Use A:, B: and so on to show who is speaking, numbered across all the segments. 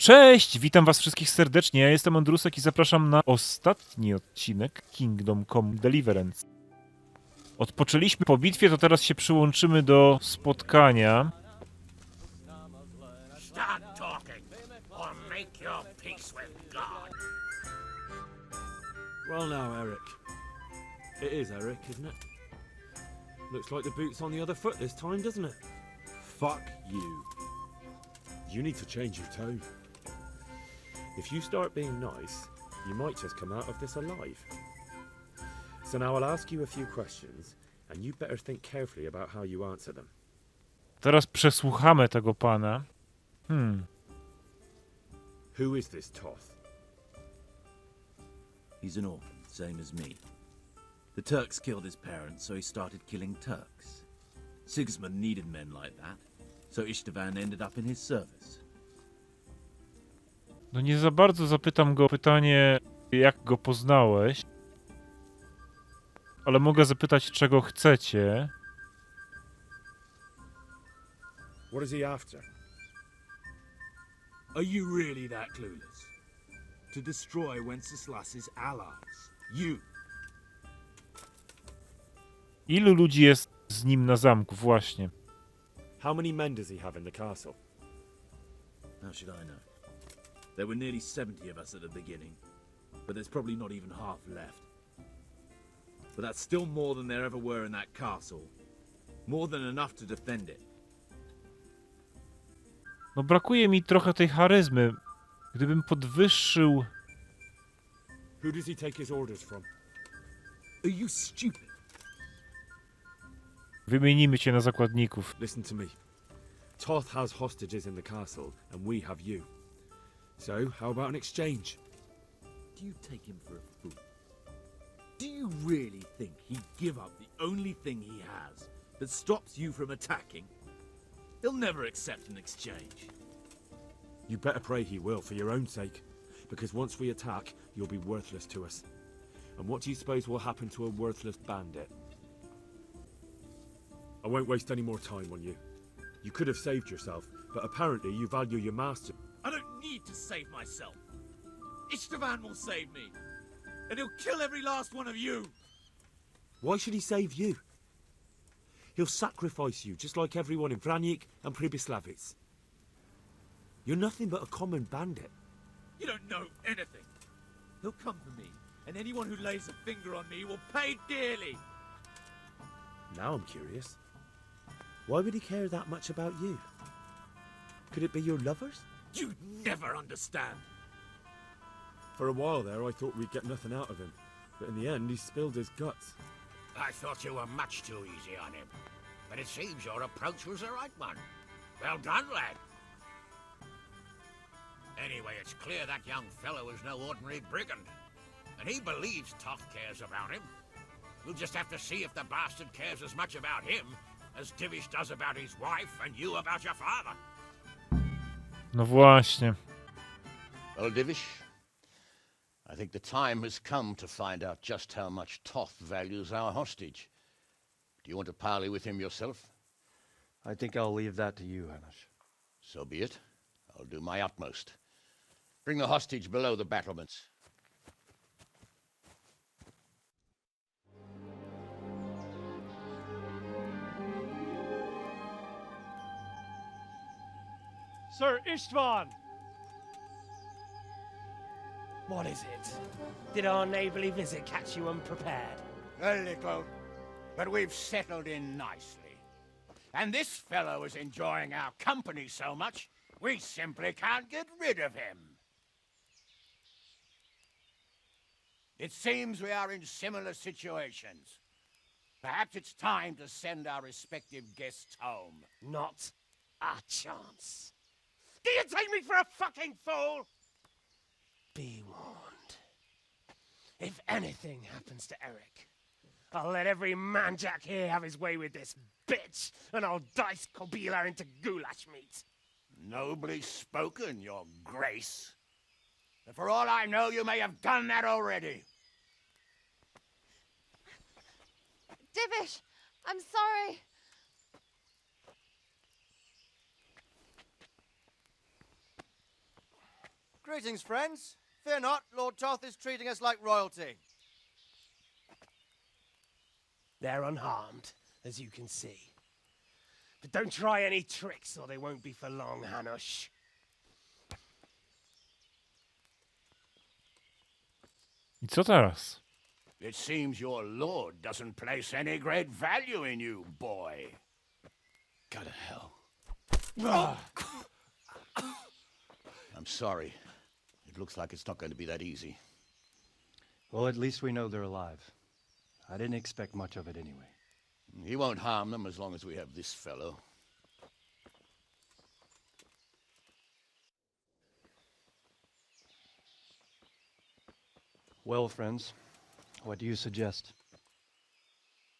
A: Cześć! Witam was wszystkich serdecznie. Ja jestem Andrusek i zapraszam na ostatni odcinek Kingdom Come Deliverance. Odpoczęliśmy po bitwie, to teraz się przyłączymy do spotkania.
B: Start talking, or make your peace with God.
C: Well now, Eric. It is Eric, isn't it? Looks like the boot's on the other foot this time, doesn't it? Fuck you. You need to change your tone. If you start being nice, you might just come out of this alive. So now I'll ask you a few questions, and you better think carefully about how you answer them.
A: Teraz przesłuchamy tego pana.
C: Who is this Toth?
D: He's an orphan, same as me. The Turks killed his parents, so he started killing Turks. Sigismund needed men like that, so Istvan ended up in his service.
A: No nie za bardzo zapytam go o pytanie, jak go poznałeś. Ale mogę zapytać, czego chcecie.
C: What is he after?
E: Are you really that clueless? To destroy Wenceslas's allies. You.
A: Ilu ludzi jest z nim na zamku? Właśnie.
C: How many men does he have in the castle?
D: How should I know? There were nearly 70 of us at the beginning, but there's probably not even half left. But that's still more than there ever were in that castle. More than enough to defend it.
A: No brakuje mi trochę tej charyzmy. Gdybym podwyższył...
C: Who does he take his orders from?
E: Are you stupid?
A: Wymienimy cię na zakładników.
C: Listen to me. Toth has hostages in the castle, and we have you. So, how about an exchange?
D: Do you take him for a fool? Do you really think he'd give up the only thing he has that stops you from attacking? He'll never accept an exchange.
C: You better pray he will, for your own sake. Because once we attack, you'll be worthless to us. And what do you suppose will happen to a worthless bandit? I won't waste any more time on you. You could have saved yourself, but apparently you value your master.
D: I don't need to save myself. Istvan will save me. And he'll kill every last one of you.
C: Why should he save you? He'll sacrifice you, just like everyone in Koniec and Pribyslavitz. You're nothing but a common bandit.
D: You don't know anything. He'll come for me, and anyone who lays a finger on me will pay dearly.
C: Now I'm curious. Why would he care that much about you? Could it be your lovers?
D: You'd never understand.
C: For a while there, I thought we'd get nothing out of him. But in the end, he spilled his guts.
B: I thought you were much too easy on him. But it seems your approach was the right one. Well done, lad. Anyway, it's clear that young fellow is no ordinary brigand. And he believes Toth cares about him. We'll just have to see if the bastard cares as much about him as Divish does about his wife and you about your father.
A: No właśnie.
F: Well, Divish, I think the time has come to find out just how much Toth values our hostage. Do you want to parley with him yourself?
G: I think I'll leave that to you, Hamish.
F: So be it. I'll do my utmost. Bring the hostage below the battlements.
H: Sir Istvan!
I: What is it? Did our neighborly visit catch you unprepared?
B: A little, but we've settled in nicely. And this fellow is enjoying our company so much, we simply can't get rid of him. It seems we are in similar situations. Perhaps it's time to send our respective guests home.
I: Not a chance.
B: Do you take me for a fucking fool?
I: Be warned. If anything happens to Eric, I'll let every manjack here have his way with this bitch, and I'll dice Kobila into goulash meat.
B: Nobly spoken, your grace. But for all I know, you may have done that already.
J: Divish, I'm sorry.
G: Greetings, friends. Fear not, Lord Toth is treating us like royalty.
I: They're unharmed, as you can see. But don't try any tricks or they won't be for long, Hanush.
A: I co teraz?
F: It seems your lord doesn't place any great value in you, boy. Go to hell. I'm sorry. It looks like it's not going to be that easy.
G: Well, at least we know they're alive. I didn't expect much of it anyway.
F: He won't harm them as long as we have this fellow.
G: Well, friends, what do you suggest?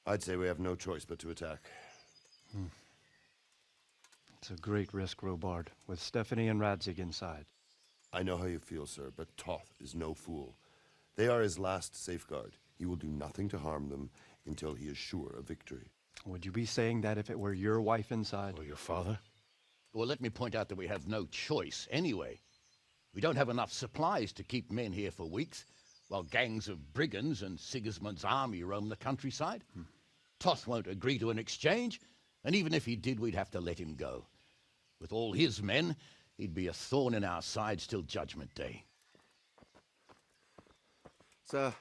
K: I'd say we have no choice but to attack.
G: It's a great risk, Robard, with Stephanie and Radzig inside.
K: I know how you feel, sir, but Toth is no fool. They are his last safeguard. He will do nothing to harm them until he is sure of victory.
G: Would you be saying that if it were your wife inside?
K: Or your father?
F: Well, let me point out that we have no choice anyway. We don't have enough supplies to keep men here for weeks, while gangs of brigands and Sigismund's army roam the countryside. Toth won't agree to an exchange, and even if he did, we'd have to let him go. With all his men, he'd be a thorn in our sides till Judgment Day.
L: Sir,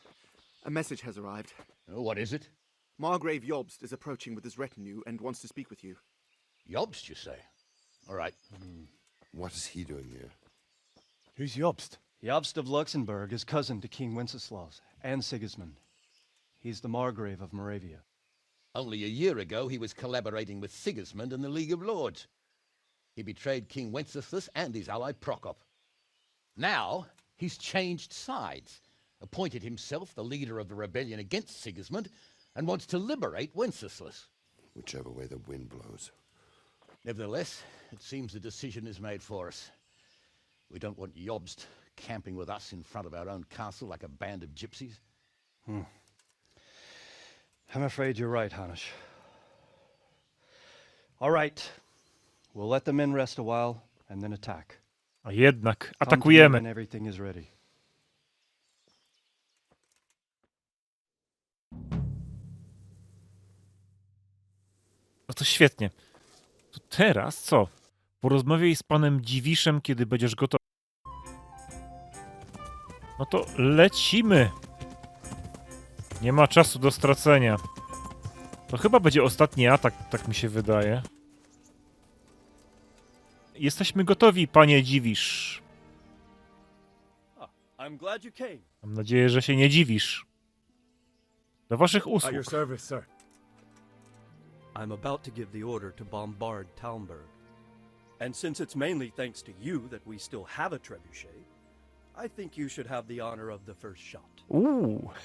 L: a message has arrived.
F: Oh, what is it?
L: Margrave Jobst is approaching with his retinue and wants to speak with you.
F: Jobst, you say? All right.
K: What is he doing here?
C: Who's Jobst?
G: Jobst of Luxembourg is cousin to King Wenceslaus and Sigismund. He's the Margrave of Moravia.
F: Only a year ago, he was collaborating with Sigismund and the League of Lords. He betrayed King Wenceslas and his ally Prokop. Now, he's changed sides, appointed himself the leader of the rebellion against Sigismund, and wants to liberate Wenceslas.
K: Whichever way the wind blows.
F: Nevertheless, it seems the decision is made for us. We don't want Jobst camping with us in front of our own castle like a band of gypsies.
G: I'm afraid you're right, Hanush. All right. We'll let the men rest a while and then attack.
A: A jednak
G: Come to me
A: atakujemy.
G: when everything is ready.
A: No to świetnie. To teraz co? Porozmawiaj z panem Dziwiszem, kiedy będziesz gotowy. No to lecimy. Nie ma czasu do stracenia. To chyba będzie ostatni atak, tak mi się wydaje. Jesteśmy gotowi, panie Dziwisz.
G: I'm glad you came.
A: Mam nadzieję, że się nie dziwisz. Do waszych
C: At your
A: usług.
C: service, sir.
M: I'm about to give the order to bombard Talmberg. And since it's mainly thanks to you that we still have a trebuchet, I think you should have the honor of the first shot.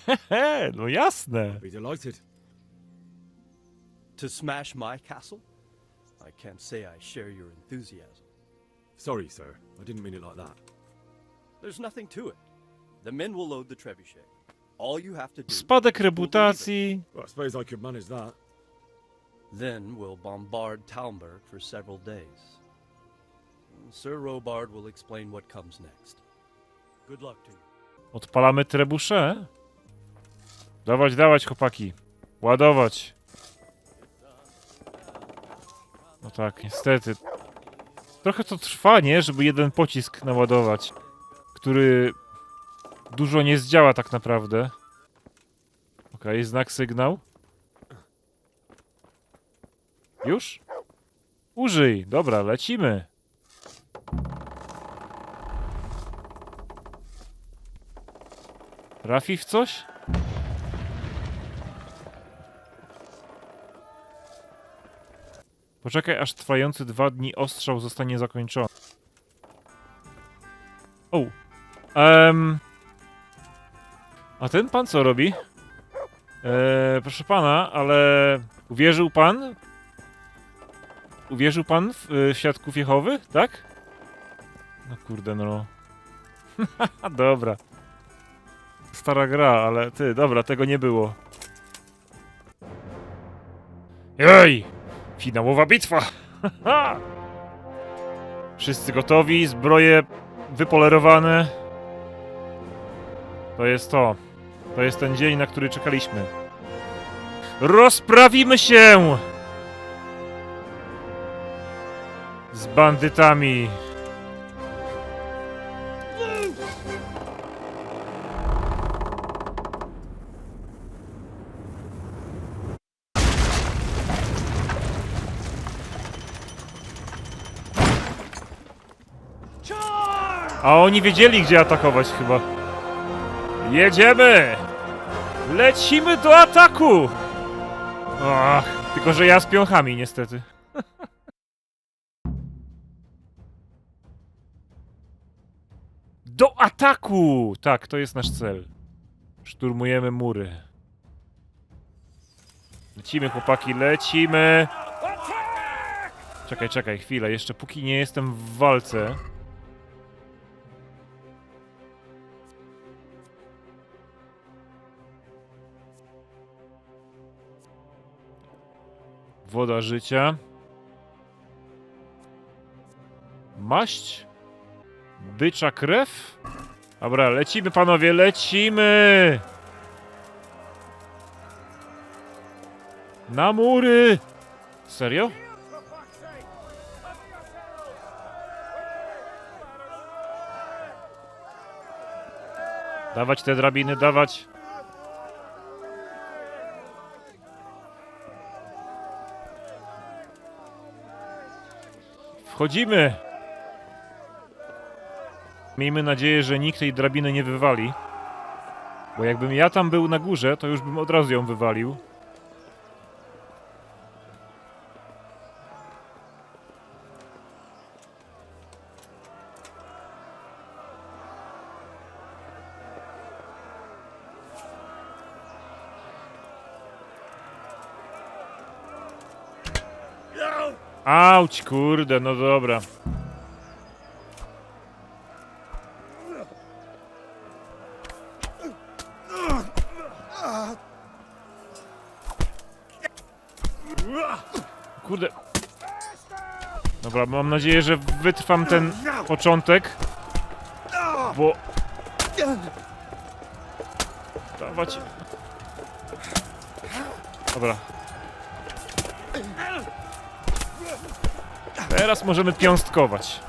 A: Hehe, no jasne.
C: Be delighted.
M: To smash my castle? I can't say I share your enthusiasm.
C: Sorry, sir. I didn't mean it like that.
M: There's nothing to it. The men will load the trebuchet. All you have to do...
A: Spadek reputacji.
C: Well, I suppose I could manage that.
M: Then we'll bombard Talmberg for several days. Sir Robard will explain what comes next. Good luck to you.
A: Odpalamy trebusze. Dawać, dawać, chłopaki. Ładować. No tak, niestety. Trochę to trwa, nie? Żeby jeden pocisk naładować. Który dużo nie zdziała tak naprawdę. Okej, znak, sygnał. Już? Użyj. Dobra, lecimy. Trafi w coś? Poczekaj, aż trwający 2 dni ostrzał zostanie zakończony. O. A ten pan co robi? Proszę pana, ale... Uwierzył pan? Uwierzył pan w świadków Jehowy? Tak? No kurde, no. Dobra. Stara gra, ale ty, dobra, tego nie było. Jej! Finałowa bitwa! Wszyscy gotowi, zbroje wypolerowane. To jest to. To jest ten dzień, na który czekaliśmy. Rozprawimy się z bandytami. A oni wiedzieli, gdzie atakować chyba. Jedziemy! Lecimy do ataku! Ach, tylko że ja z piochami niestety. Do ataku! Tak, to jest nasz cel. Szturmujemy mury. Lecimy, chłopaki, lecimy! Czekaj, chwilę, jeszcze póki nie jestem w walce. Woda życia. Maść. Bycza krew. Dobra, lecimy panowie, lecimy! Na mury! Serio? Dawać te drabiny, dawać! Wchodzimy! Miejmy nadzieję, że nikt tej drabiny nie wywali. Bo jakbym ja tam był na górze, to już bym od razu ją wywalił. Auć, kurde, no dobra. Kurde. Dobra, mam nadzieję, że wytrwam ten początek. Bo... Dawać... Dobra. Teraz możemy piąstkować.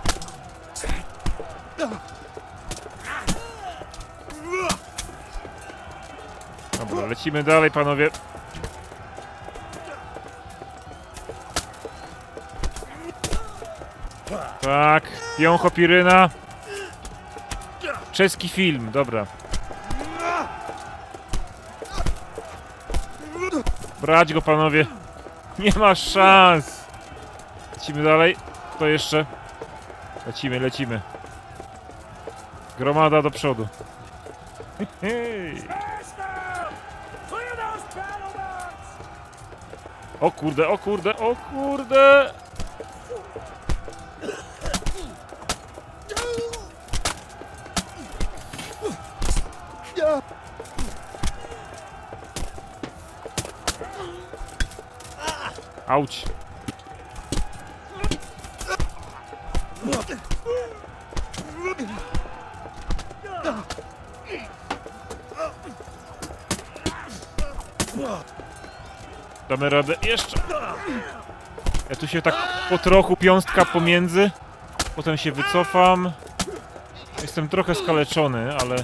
A: Dobra, lecimy dalej, panowie. Tak, piącho piryna. Czeski film, dobra. Brać go, panowie. Nie ma szans. Lecimy dalej. Kto jeszcze? Lecimy. Gromada do przodu. Hej. O kurde! Auć! Damy radę jeszcze. Ja tu się tak po trochu piąstka pomiędzy. Potem się wycofam. Jestem trochę skaleczony, ale...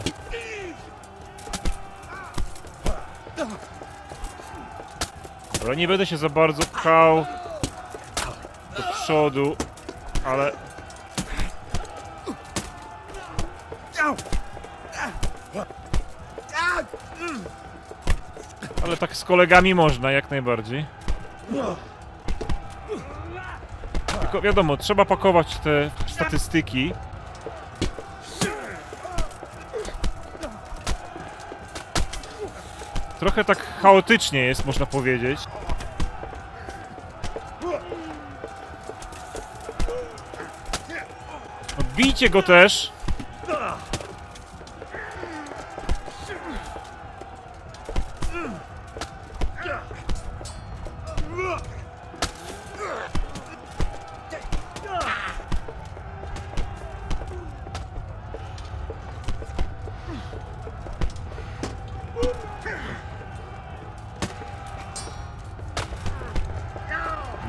A: Dobra, nie będę się za bardzo pchał do przodu, ale... Ale tak z kolegami można, jak najbardziej. Tylko wiadomo, trzeba pakować te statystyki. Trochę tak chaotycznie jest, można powiedzieć. Bijcie go też!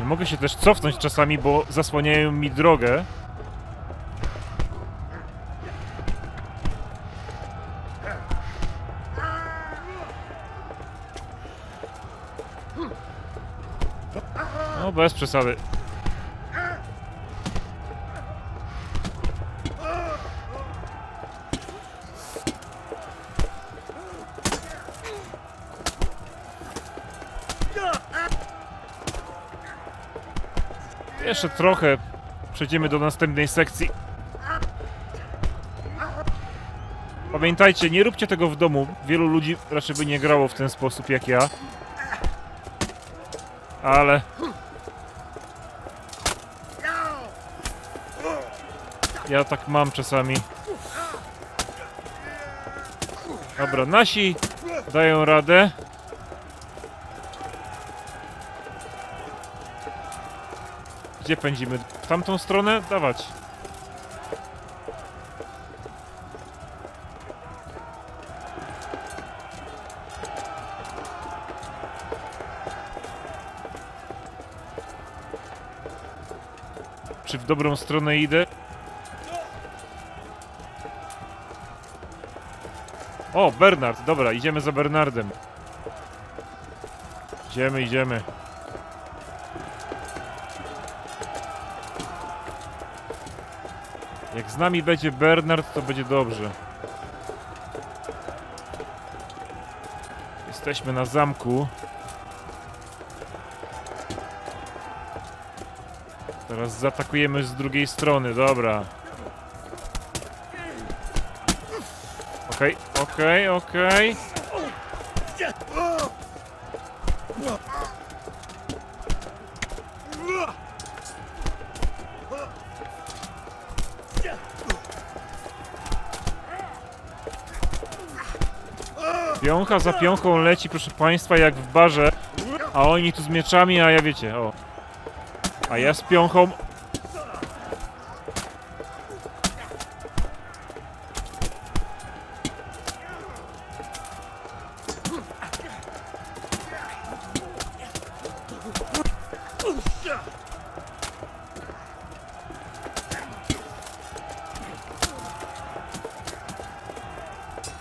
A: Nie mogę się też cofnąć czasami, bo zasłaniają mi drogę. No, bez przesady. Jeszcze trochę. Przejdziemy do następnej sekcji. Pamiętajcie, nie róbcie tego w domu. Wielu ludzi raczej by nie grało w ten sposób jak ja. Ale... ja tak mam czasami. Dobra, nasi dają radę. Gdzie pędzimy? W tamtą stronę? Dawać. Czy w dobrą stronę idę? O, Bernard. Dobra, idziemy za Bernardem. Idziemy. Jak z nami będzie Bernard, to będzie dobrze. Jesteśmy na zamku. Teraz zaatakujemy z drugiej strony, dobra. Okej. Piącha za piąchą leci, proszę państwa, jak w barze. A oni tu z mieczami, a ja wiecie, o. A ja z piąchą.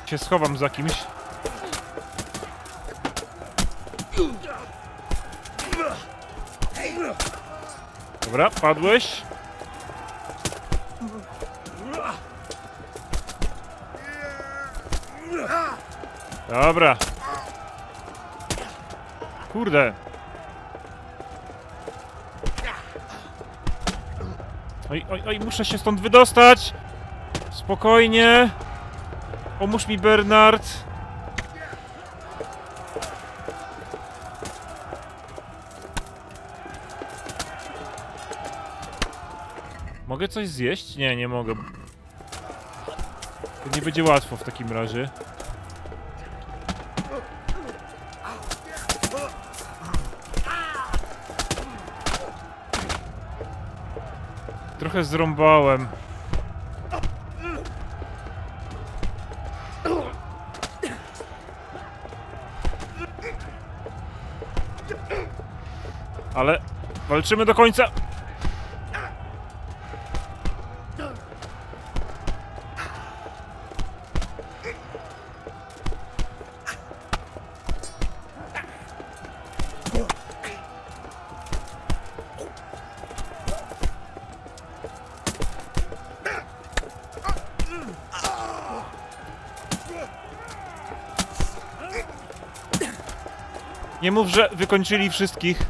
A: Się schowam za kimś. Dobra, padłeś. Dobra. Kurde. Oj, muszę się stąd wydostać. Spokojnie. Pomóż mi, Bernard. Mogę coś zjeść? Nie, nie mogę. To nie będzie łatwo w takim razie. Trochę zrąbałem. Ale walczymy do końca. Nie mów, że wykończyli wszystkich.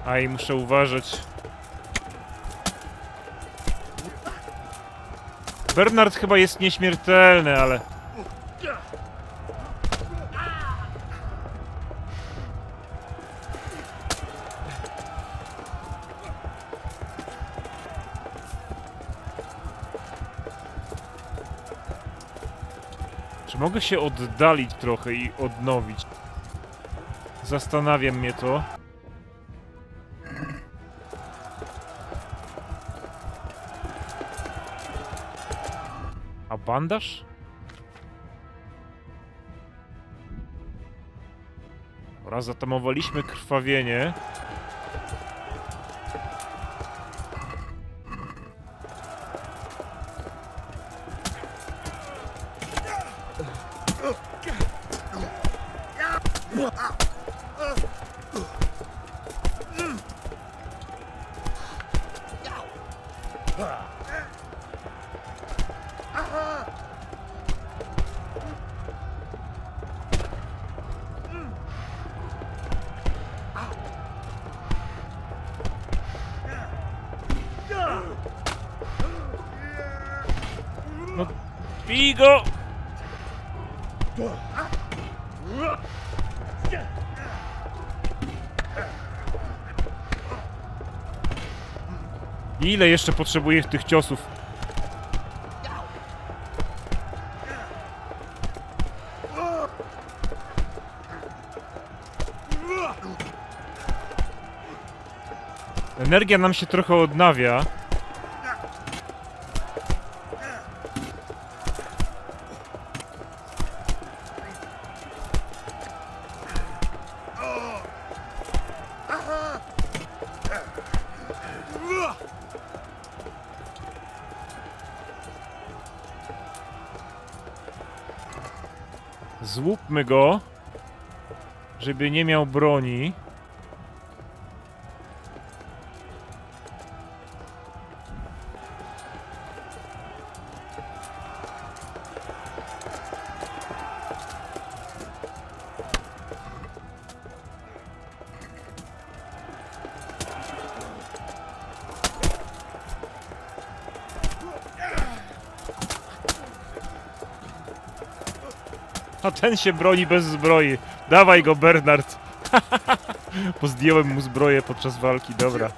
A: Aj, muszę uważać. Bernard chyba jest nieśmiertelny, ale... Czy mogę się oddalić trochę i odnowić? Zastanawia mnie to. A bandaż? Dobra, zatamowaliśmy krwawienie. No, bij go! Ile jeszcze potrzebuję tych ciosów? Energia nam się trochę odnawia. Złupmy go, żeby nie miał broni. A ten się broni bez zbroi. Dawaj go, Bernard. Pozdjąłem mu zbroję podczas walki, dobra.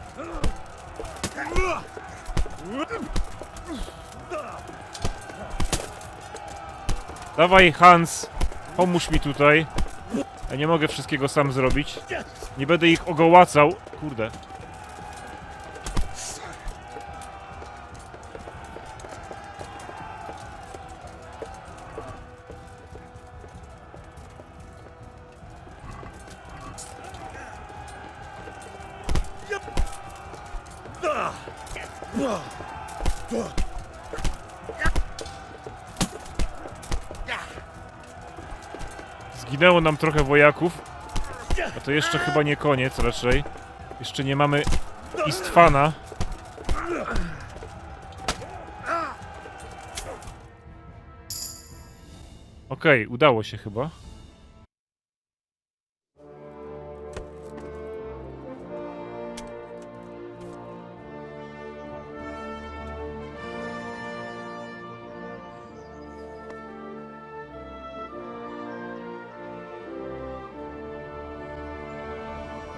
A: Dawaj, Hans. Pomóż mi tutaj. Ja nie mogę wszystkiego sam zrobić. Nie będę ich ogołacał. Kurde. Zginęło nam trochę wojaków. A to jeszcze chyba nie koniec raczej. Jeszcze nie mamy Istwana. Okej, udało się chyba.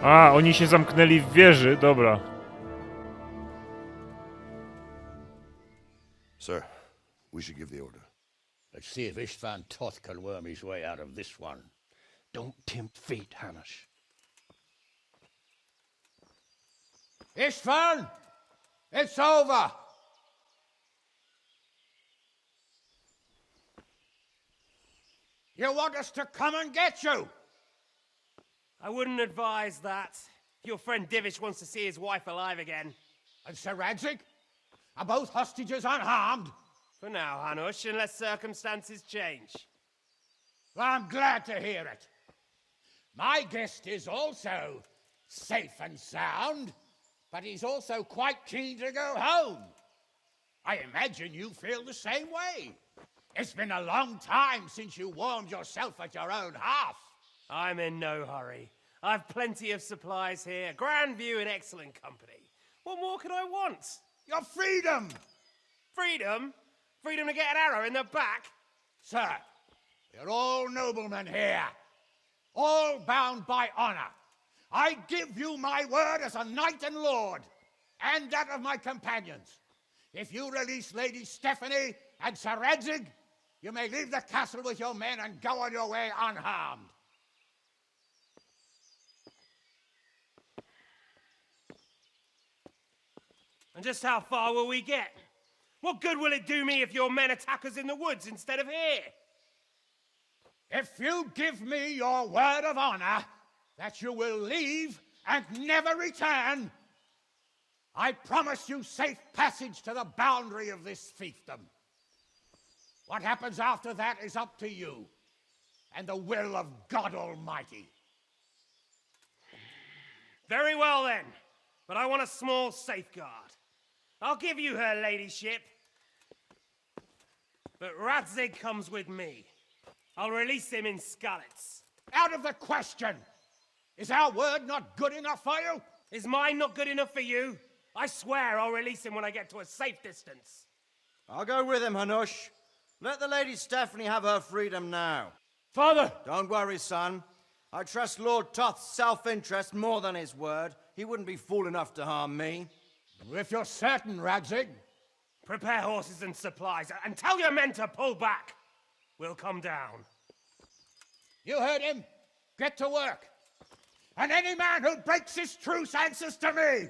A: A, oni się zamknęli w wieży, dobra.
K: Sir, we should give the order.
F: Let's see if Istvan Toth can worm his way out of this one.
G: Don't tempt fate, Hamish.
B: Istvan! It's over! You want us to come and get you?
I: I wouldn't advise that. Your friend Divish wants to see his wife alive again.
B: And Sir Radzig? Are both hostages unharmed?
I: For now, Hanush, unless circumstances change.
B: Well, I'm glad to hear it. My guest is also safe and sound, but he's also quite keen to go home. I imagine you feel the same way. It's been a long time since you warmed yourself at your own hearth.
I: I'm in no hurry. I've plenty of supplies here, grand view and excellent company. What more could I want?
B: Your freedom!
I: Freedom? Freedom to get an arrow in the back?
B: Sir, we're all noblemen here, all bound by honor. I give you my word as a knight and lord, and that of my companions. If you release Lady Stephanie and Sir Radzig, You may leave the castle with your men and go on your way unharmed.
I: And just how far will we get? What good will it do me if your men attack us in the woods instead of here?
B: If you give me your word of honor that you will leave and never return, I promise you safe passage to the boundary of this fiefdom. What happens after that is up to you and the will of God Almighty.
I: Very well then, but I want a small safeguard. I'll give you her ladyship. But Radzig comes with me. I'll release him in Skalitz.
B: Out of the question! Is our word not good enough for you?
I: Is mine not good enough for you? I swear I'll release him when I get to a safe distance.
N: I'll go with him, Hanush. Let the Lady Stephanie have her freedom now.
H: Father!
N: Don't worry, son. I trust Lord Toth's self-interest more than his word. He wouldn't be fool enough to harm me.
B: If you're certain, Radzig.
I: Prepare horses and supplies, and tell your men to pull back. We'll come down.
B: You heard him. Get to work. And any man who breaks this truce answers to me.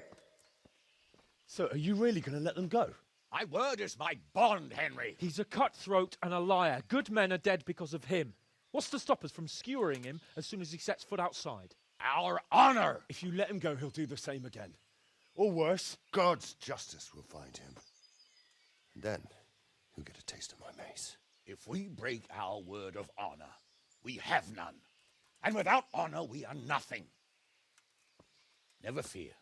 C: So, are you really going to let them go?
B: My word is my bond, Henry.
C: He's a cutthroat and a liar. Good men are dead because of him. What's to stop us from skewering him as soon as he sets foot outside?
B: Our honor.
C: If you let him go, he'll do the same again. Or worse.
K: God's justice will find him. And then he'll get a taste of my mace.
B: If we break our word of honor, we have none. And without honor, we are nothing. Never fear.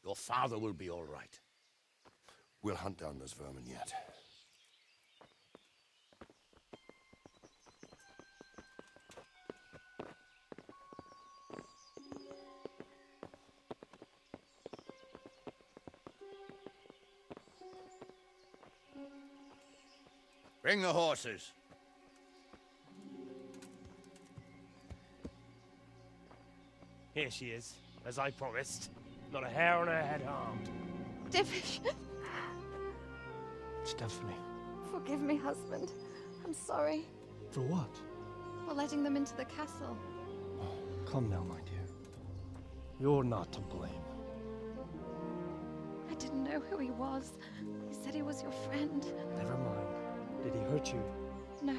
B: Your father will be all right.
K: We'll hunt down those vermin yet.
B: Bring the horses.
I: Here she is, as I promised. Not a hair on her head harmed.
J: Divish,
G: Stephanie.
J: forgive me, husband. I'm sorry
C: For what?
J: for letting them into the castle.
G: Come now, my dear. You're not to blame.
J: I didn't know who he was. He said he was your friend.
C: Never mind. Did he hurt you?
J: No.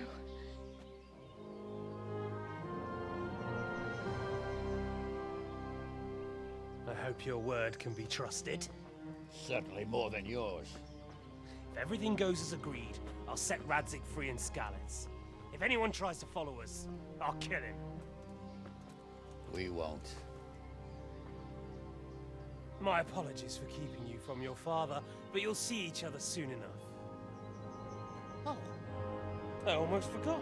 I: I hope your word can be trusted.
B: Certainly more than yours.
I: If everything goes as agreed, I'll set Radzig free in Skalitz. If anyone tries to follow us, I'll kill him.
B: We won't.
I: My apologies for keeping you from your father, but you'll see each other soon enough. Oh, I almost forgot.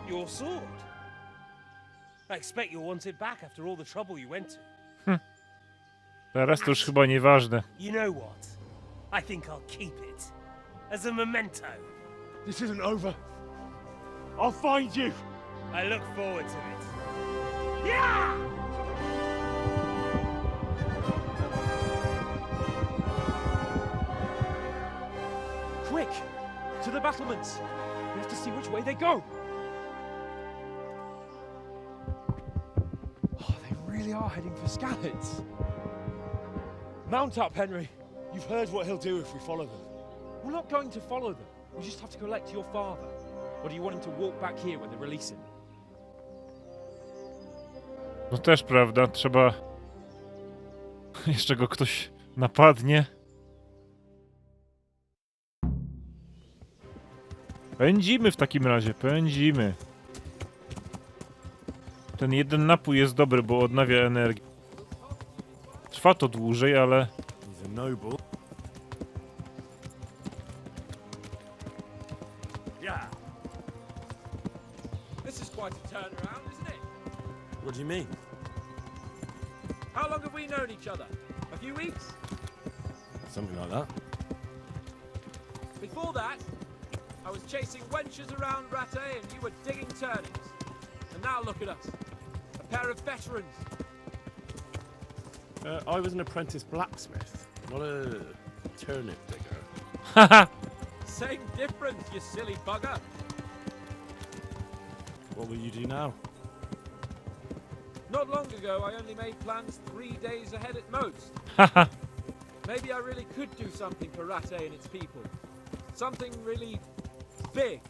I: Your sword. I expect you'll want it back after all the trouble you went to.
A: Teraz to już chyba nieważne.
I: You know what? I think I'll keep it. As a memento.
C: This isn't over. I'll find you.
I: I look forward to it. Yeah!
C: Quick! To the battlements! We have to see which way they go! Oh, they really are heading for Skalitz. Mount up, Henry. You've heard what he'll do if we follow them. We're not going to follow them. We just have to collect your father. Or do you want him to walk back here when they release him?
A: No też prawda, trzeba... Jeszcze go ktoś napadnie. Pędzimy w takim razie, pędzimy. Ten jeden napój jest dobry, bo odnawia energię. Trwa to dłużej, ale...
C: He's a noble.
I: Yeah.
C: This is quite a turnaround, isn't it? What do you mean? How long have we known each other? A few weeks? Something like that. Before that, I was chasing wenches around Rattay and you were digging turnings. And now look at us. A pair of veterans.
O: I was an apprentice blacksmith, not a turnip digger.
A: Haha!
C: same difference, you silly bugger. What will you do now? Not long ago, I only made plans 3 days ahead at most. Maybe I really could do something for Rattay and its people. Something really big.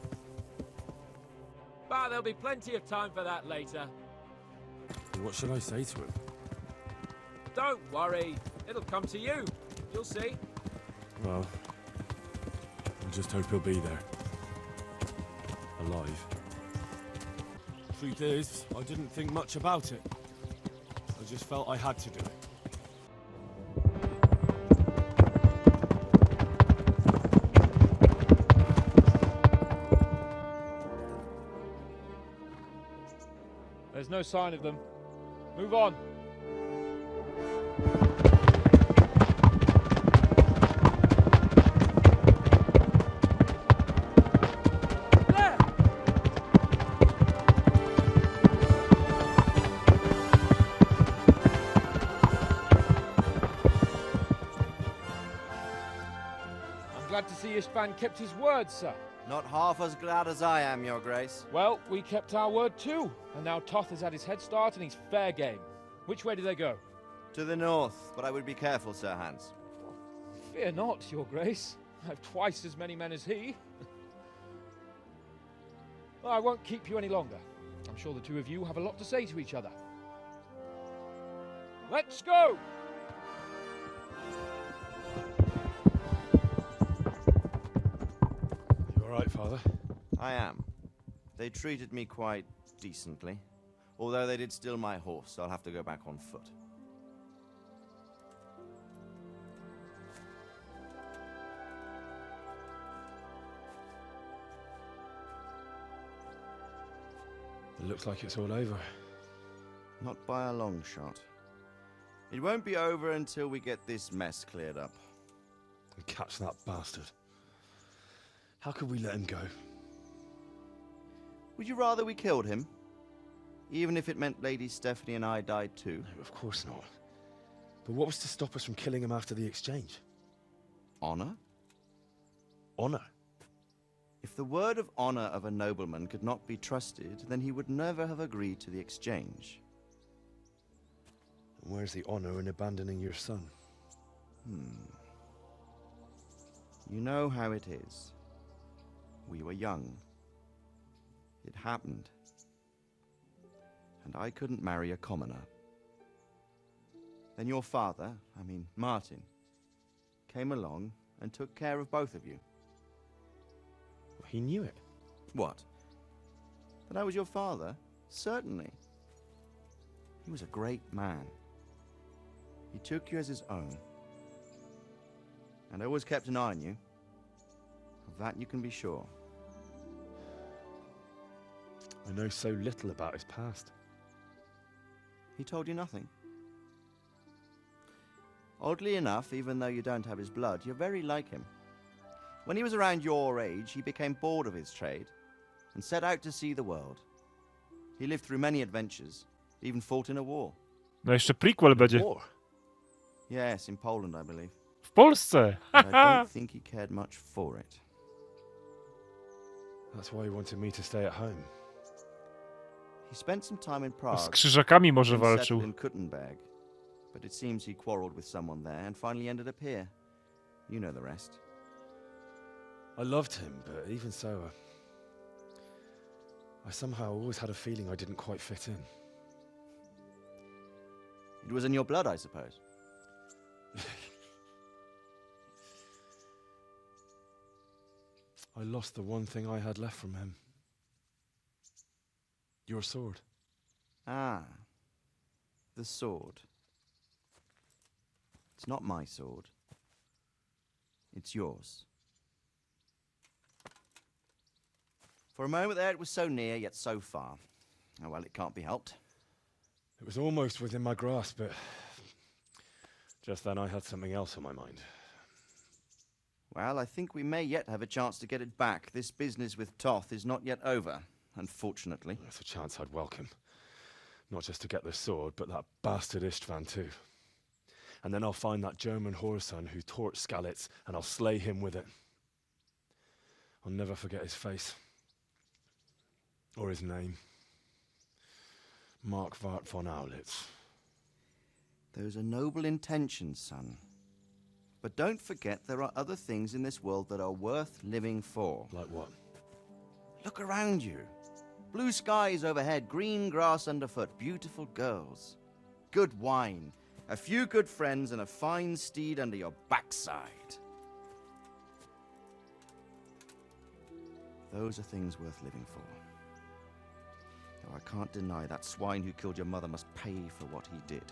C: But there'll be plenty of time for that later.
E: What should I say to him?
C: Don't worry, it'll come to you. You'll see.
E: Well, I just hope he'll be there. Alive. Truth is, I didn't think much about it. I just felt I had to do it.
H: There's no sign of them. Move on. Glad to see Istvan kept his word, sir.
N: Not half as glad as I am, Your Grace.
H: Well, we kept our word too, and now Toth has had his head start and he's fair game. Which way do they go?
N: To the north, but I would be careful, Sir Hans.
H: Fear not, Your Grace. I have twice as many men as he. Well, I won't keep you any longer. I'm sure the two of you have a lot to say to each other. Let's go!
E: Right, Father?
N: I am. They treated me quite decently. Although they did steal my horse, so I'll have to go back on foot.
E: It looks like it's all over.
N: Not by a long shot. It won't be over until we get this mess cleared up.
E: And catch that bastard. How could we let him go?
N: Would you rather we killed him? Even if it meant Lady Stephanie and I died too?
E: No, of course not. But what was to stop us from killing him after the exchange?
N: Honor?
E: Honor?
N: If the word of honor of a nobleman could not be trusted, then he would never have agreed to the exchange.
E: And where's the honor in abandoning your son?
N: You know how it is. We were young. It happened. And I couldn't marry a commoner. Then your father, Martin, came along and took care of both of you.
E: Well, he knew it.
N: What? That I was your father? Certainly. He was a great man. He took you as his own. And always kept an eye on you. Of that you can be sure.
E: I know so little about his past.
N: He told you nothing? Oddly enough, even though you don't have his blood, you're very like him. When he was around your age, he became bored of his trade and set out to see the world. He lived through many adventures, even fought in a war.
A: No jeszcze prequel będzie.
E: War?
N: Yes, in Poland, I believe.
A: W Polsce!
N: But I don't think he cared much for it.
E: That's why he wanted me to stay at home.
N: He spent some time in Prague.
A: Z krzyżakami może
N: and
A: walczył.
N: settled in Kuttenberg. But it seems he quarreled with someone there and finally ended up here. You know the rest.
E: I loved him, but even so, I somehow always had a feeling I didn't quite fit in.
N: It was in your blood, I suppose.
E: I lost the one thing I had left from him. Your sword.
N: Ah. The sword. It's not my sword. It's yours. For a moment there it was so near, yet so far. Oh well, it can't be helped.
E: It was almost within my grasp, but just then I had something else on my mind.
N: Well, I think we may yet have a chance to get it back. This business with Toth is not yet over, unfortunately.
E: That's a chance I'd welcome. Not just to get the sword, but that bastard Istvan too. And then I'll find that German whoreson who torched Skalitz, and I'll slay him with it. I'll never forget his face. Or his name. Mark Vart von Aulitz.
N: Those are noble intentions, son. But don't forget there are other things in this world that are worth living for.
E: Like what?
N: Look around you. Blue skies overhead, green grass underfoot, beautiful girls. Good wine, a few good friends, and a fine steed under your backside. Those are things worth living for. Though I can't deny that swine who killed your mother must pay for what he did.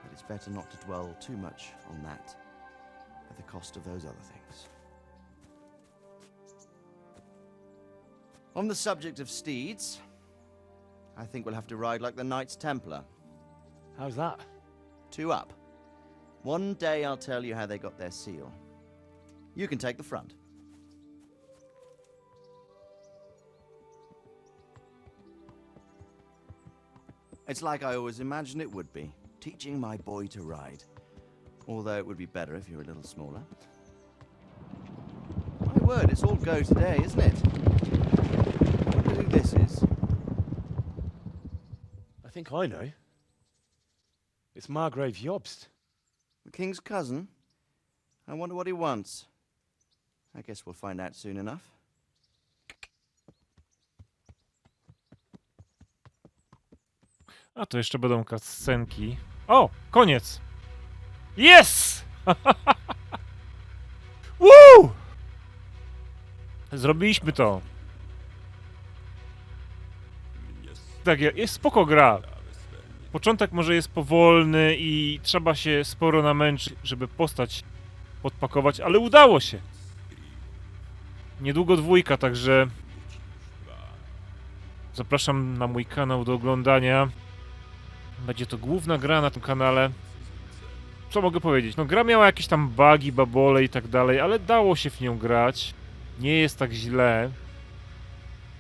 N: But it's better not to dwell too much on that at the cost of those other things. On the subject of steeds, I think we'll have to ride like the Knights Templar.
E: How's that?
N: 2 up. One day I'll tell you how they got their seal. You can take the front. It's like I always imagined it would be, teaching my boy to ride. Although it would be better if you were a little smaller. My word, it's all go today, isn't it? I wonder who this is.
E: I think I know. It's Margrave Jobst.
N: The king's cousin? I wonder what he wants. I guess we'll find out soon enough.
A: A to jeszcze będą cutscenki. O! Koniec! Yes! Woo! Zrobiliśmy to. Tak, jest spoko gra. Początek może jest powolny i trzeba się sporo namęczyć, żeby postać podpakować, ale udało się. Niedługo 2, także zapraszam na mój kanał do oglądania. Będzie to główna gra na tym kanale. Co mogę powiedzieć? No gra miała jakieś tam bugi, babole i tak dalej, ale dało się w nią grać. Nie jest tak źle.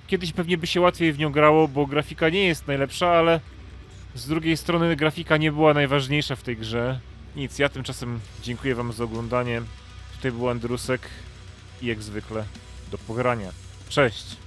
A: Kiedyś pewnie by się łatwiej w nią grało, bo grafika nie jest najlepsza, ale z drugiej strony grafika nie była najważniejsza w tej grze. Nic, ja tymczasem dziękuję wam za oglądanie. Tutaj był Andrusek i jak zwykle do pogrania. Cześć!